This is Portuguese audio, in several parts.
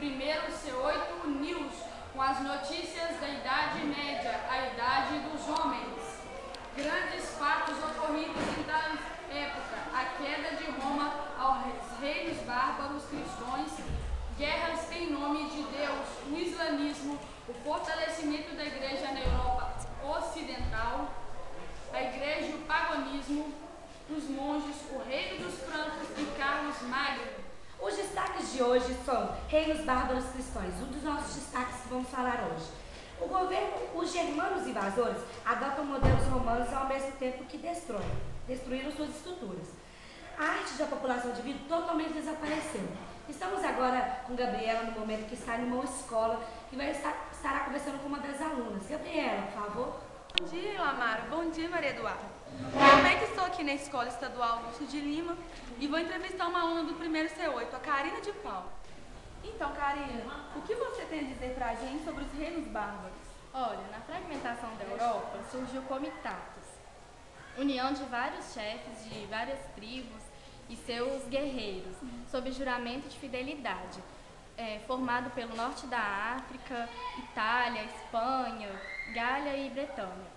primeiro C8 News, com as notícias da Idade Média, a Idade dos Homens. Grandes fatos ocorridos em tal época: a queda de Roma aos reinos bárbaros cristãos, guerras em nome de Deus, o islamismo, o fortalecimento da igreja na Europa Ocidental, a igreja e o paganismo, os monges, o reino dos francos e Carlos Magno. Os destaques de hoje são reinos bárbaros cristãos, um dos nossos destaques que vamos falar hoje. O governo, os germanos invasores, adotam modelos romanos ao mesmo tempo que destruíram suas estruturas. A arte da população de vidro totalmente desapareceu. Estamos agora com Gabriela no momento que está numa escola e estará conversando com uma das alunas. Gabriela, por favor. Bom dia, Lamara. Bom dia, Maria Eduarda. Também que estou aqui na Escola Estadual Augusto de Lima e vou entrevistar uma aluna do primeiro C8, a Karina de Paula. Então, Karina, o que você tem a dizer pra gente sobre os reinos bárbaros? Olha, na fragmentação da Europa surgiu comitatus, união de vários chefes de várias tribos e seus guerreiros, sob juramento de fidelidade, formado pelo norte da África, Itália, Espanha, Gália e Bretanha.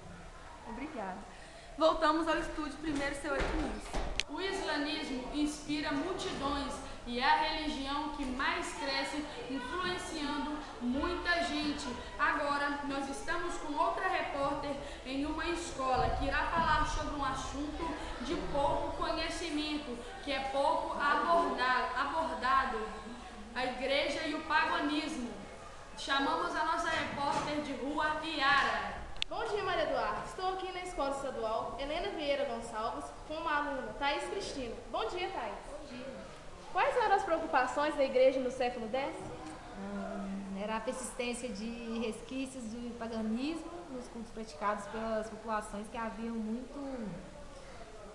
Obrigada. Voltamos ao estúdio primeiro C8 News. O islamismo inspira multidões e é a religião que mais cresce, influenciando muita gente. Agora, nós estamos com outra repórter em uma escola que irá falar sobre um assunto de pouco conhecimento, que é pouco abordado, a igreja e o paganismo. Chamamos a nossa repórter de rua, Yara. Bom dia, Maria Eduarda. Estou aqui na Escola Estadual Helena Vieira Gonçalves com uma aluna, Thaís Cristina. Bom dia, Thaís. Bom dia. Quais eram as preocupações da igreja no século X? Era a persistência de resquícios do paganismo nos cultos praticados pelas populações que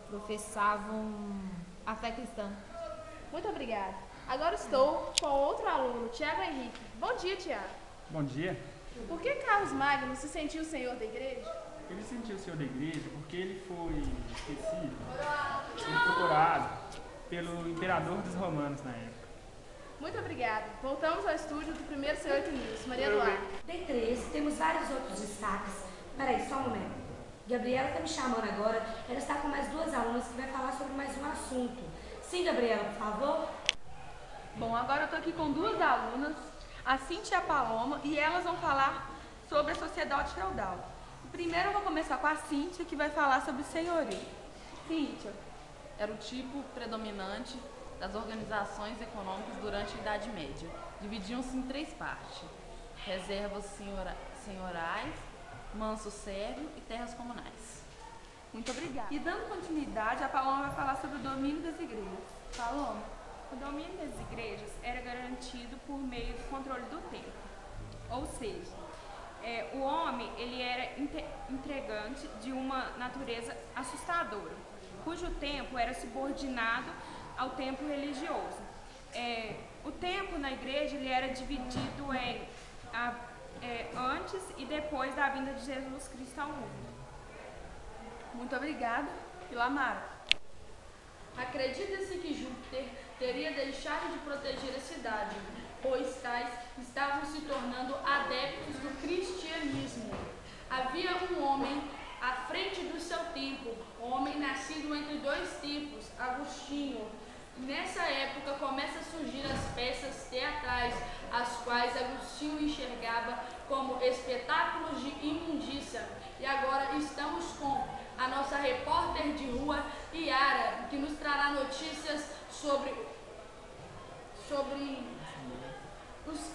professavam a fé cristã. Muito obrigada. Agora estou com outro aluno, Tiago Henrique. Bom dia, Tiago. Bom dia. Por que Carlos Magno se sentiu o senhor da igreja? Ele sentiu o senhor da igreja porque ele foi esquecido, procurado pelo imperador dos romanos na época. Muito obrigada. Voltamos ao estúdio do primeiro C8 News. Maria Eduarda. Dentre esses, temos vários outros destaques. Peraí, só um momento. Gabriela está me chamando agora. Ela está com mais duas alunas que vai falar sobre mais um assunto. Sim, Gabriela, por favor. Bom, agora eu estou aqui com duas alunas, a Cíntia e a Paloma, e elas vão falar sobre a sociedade feudal. Primeiro eu vou começar com a Cíntia, que vai falar sobre senhorio. Cíntia. Era o tipo predominante das organizações econômicas durante a Idade Média. Dividiam-se em três partes: reservas senhorais, manso sérvio e terras comunais. Muito obrigada. E dando continuidade, a Paloma vai falar sobre o domínio das igrejas. Paloma. O domínio das igrejas era garantido por meio do controle do tempo, ou seja, o homem ele era entregante de uma natureza assustadora, cujo tempo era subordinado ao tempo religioso. O tempo na igreja ele era dividido antes e depois da vinda de Jesus Cristo ao mundo. Muito obrigada. E Lamara. Acredita-se que Júpiter teria deixado de proteger a cidade, pois tais estavam se tornando adeptos do cristianismo. Havia um homem à frente do seu tempo, homem nascido entre dois tempos, Agostinho. Nessa época começam a surgir as peças teatrais, as quais Agostinho enxergava como espetáculos de imundícia. E agora estamos com a nossa repórter de rua, Yara, que nos trará notícias sobre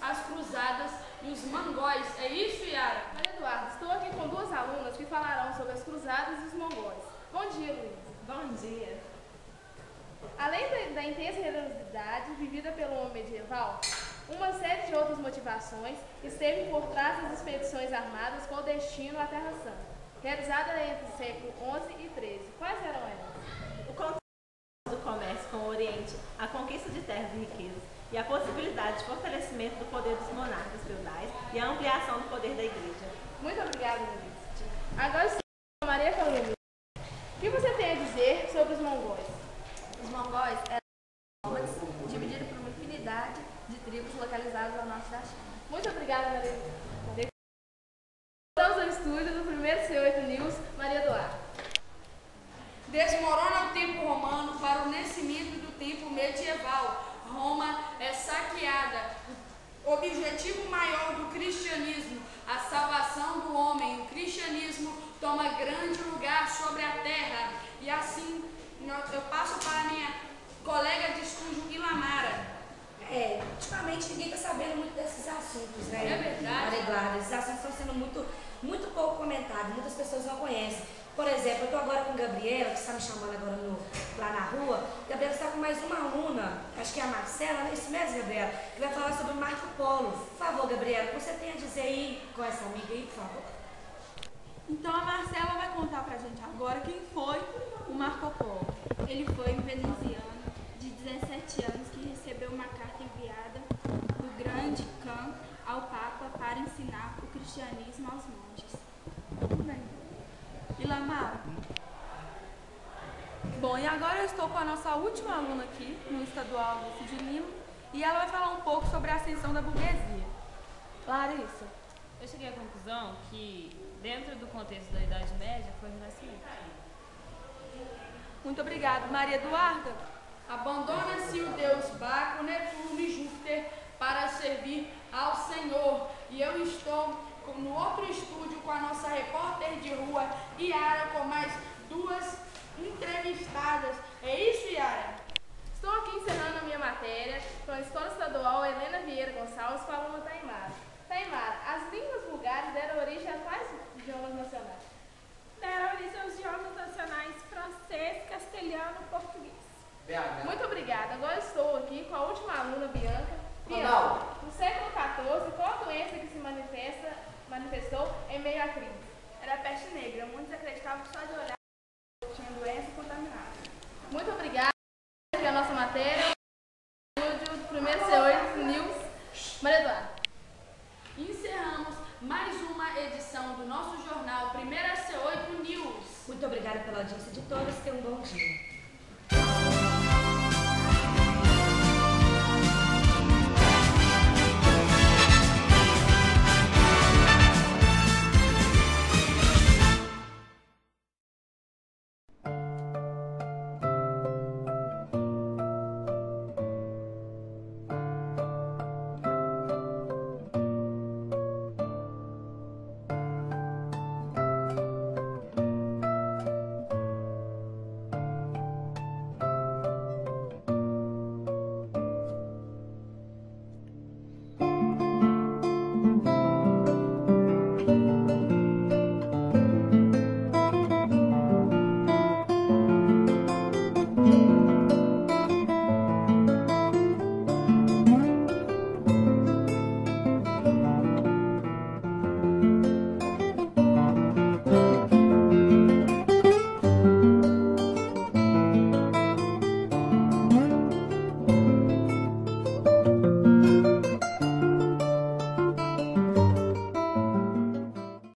as cruzadas e os mongóis. É isso, Yara? Maria Eduarda, estou aqui com duas alunas que falarão sobre as cruzadas e os mongóis. Bom dia, Luiz. Bom dia. Além da intensa religiosidade vivida pelo homem medieval, uma série de outras motivações esteve por trás das expedições armadas com o destino à Terra Santa, realizada entre o século XI e XIII. Quais eram elas? O controle do comércio com o Oriente, a conquista de terras e riquezas e a possibilidade de fortalecimento do poder dos monarcas feudais e a ampliação do poder da igreja. Muito obrigada, Luiz. Agora estou com a Maria Calumni. O que você tem a dizer sobre os mongóis? Os mongóis eram nômades divididos por uma infinidade comunidade de tribos localizadas ao norte da China. Muito obrigada, Maria. Voltamos ao estúdio do primeiro C8 News, Maria Eduarda. Desmorona o tempo romano para o nascimento do tempo medieval. Roma é saqueada. O objetivo maior do cristianismo, a salvação do homem. O cristianismo toma grande lugar sobre a terra. E assim, eu passo para a minha colega de estúdio, Ilamara. Ultimamente ninguém está sabendo muito desses assuntos, né? É verdade. Maria Eduarda, esses assuntos estão sendo muito pouco comentados, muitas pessoas não conhecem. Por exemplo, eu estou agora com a Gabriela, que está me chamando agora lá na rua. Gabriela está com mais uma aluna, acho que é a Marcela, não é isso mesmo, Gabriela? Que vai falar sobre o Marco Polo. Por favor, Gabriela, o que você tem a dizer aí com essa amiga aí, por favor? Então a Marcela vai contar pra gente agora quem foi o Marco Polo. Ele foi um veneziano de 17 anos que recebeu uma carta enviada do grande Khan ao Papa para ensinar o cristianismo aos monges. Muito bem. Ilamara. Bom, e agora eu estou com a nossa última aluna aqui, no Estadual Augusto de Lima, e ela vai falar um pouco sobre a ascensão da burguesia. Larissa. Eu cheguei à conclusão que, dentro do contexto da Idade Média, foi o Renascimento. Muito obrigada. Maria Eduarda. Abandona-se o deus Baco, Netuno e Júpiter para servir ao Senhor. E eu estou no outro estúdio com a nossa repórter de rua, Yara, com mais duas entrevistadas. É isso, Yara? Estou aqui encerrando a minha matéria com a Escola Estadual Helena Vieira Gonçalves com a aluna Taimara. Taimara, as línguas vulgares deram origem a quais idiomas nacionais? Deram origem aos idiomas nacionais francês, castelhano e português. Muito